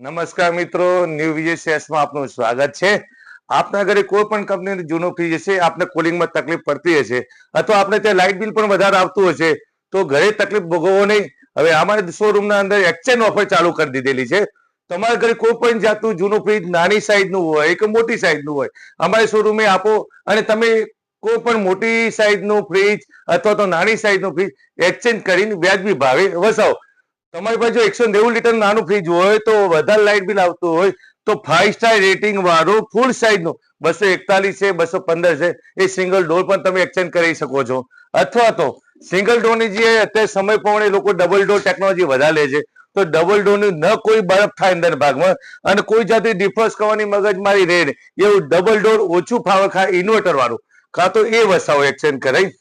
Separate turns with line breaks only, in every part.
નમસ્કાર મિત્રો, ન્યૂ વિજય શેર્સમાં આપનું સ્વાગત છે. આપના ઘરે કોઈ પણ કંપનીનું જૂનું ફ્રીજ હશે, આપને કુલિંગમાં તકલીફ પડતી હશે અથવા આપણે ત્યાં લાઇટ બિલ પણ વધારે આવતું હશે તો ઘરે તકલીફ ભોગવો નહીં. હવે અમારા શોરૂમના અંદર એક્સચેન્જ ઓફર ચાલુ કરી દીધેલી છે. તમારા ઘરે કોઈ પણ જાતનું જૂનું ફ્રીજ નાની સાઈઝનું હોય કે મોટી સાઈઝનું હોય, અમારે શોરૂમે આપો અને તમે કોઈ પણ મોટી સાઈઝનું ફ્રીજ અથવા તો નાની સાઈઝનું ફ્રીજ એક્સચેન્જ કરીને વ્યાજબી ભાવે વસાવો. તમારી પાસે જો 190 લીટર નાનું ફ્રીજ હોય તો વધારે લાઇટ બિલ આવતું હોય તો 5 સ્ટાર રેટિંગ વાળું ફૂલ સાઇઝ નું 241 છે, 215 છે, એ સિંગલ ડોર પણ તમે એક્સચેન્જ કરી શકો છો. અથવા તો સિંગલ ડોર ની જે અત્યારે સમય પ્રમાણે લોકો ડબલ ડોર ટેકનોલોજી વધારે લે છે, તો ડબલ ડોર ની ન કોઈ બરફ થાય અંદર ભાગમાં અને કોઈ જાતની ડિફ્રોસ્ટ કરવાની મગજમારી રહે ને, એવું ડબલ ડોર ઓછું પાવર ખાય ઇન્વર્ટર વાળું કાં તો એ વસાવો એક્સચેન્જ કરાય.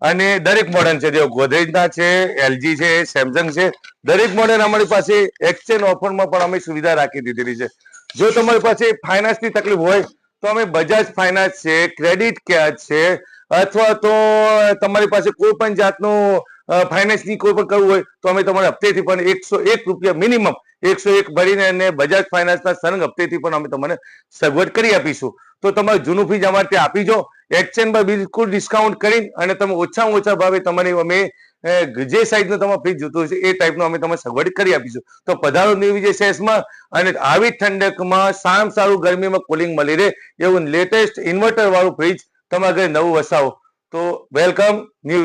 અને દરેક મોડેલ છે, જે ગોદરેજના છે, એલજી છે, સેમસંગ છે, દરેક મોડેલ અમારી પાસે એક્સચેન્જ ઓફરમાં પણ અમે સુવિધા રાખી દીધેલી છે. જો તમારી પાસે ફાઇનાન્સની તકલીફ હોય તો અમે બજાજ ફાઇનાન્સ છે, ક્રેડિટ કાર્ડ છે, અથવા તો તમારી પાસે કોઈ પણ જાતનું ફાઇનાન્સની કોઈ પણ કરવું હોય તો અમે તમારે હપ્તેથી પણ 101 રૂપિયા મિનિમમ 101 ભરીને અને બજાજ ફાઇનાન્સના સરંગ હપ્તેથી પણ અમે તમને સગવડ કરી આપીશું. તો તમારે જૂનું ફ્રીજ અમારે ત્યાં આપી જો, એક્સચેન્જમાં બિલકુલ ડિસ્કાઉન્ટ કરી અને તમે ઓછામાં ઓછા ભાવે તમારી અમે જે સાઈઝનું તમારે ફ્રીજ જોતું હશે એ ટાઈપનું અમે તમને સગવડ કરી આપીશું. તો પધારો ન્યૂ વિજય શેર્સમાં અને આવી ઠંડકમાં સારામાં સારું ગરમીમાં કુલિંગ મળી રહે એવું લેટેસ્ટ ઇન્વર્ટર વાળું ફ્રીજ તમારા ઘરે નવું વસાવો. તો વેલકમ ન્યૂ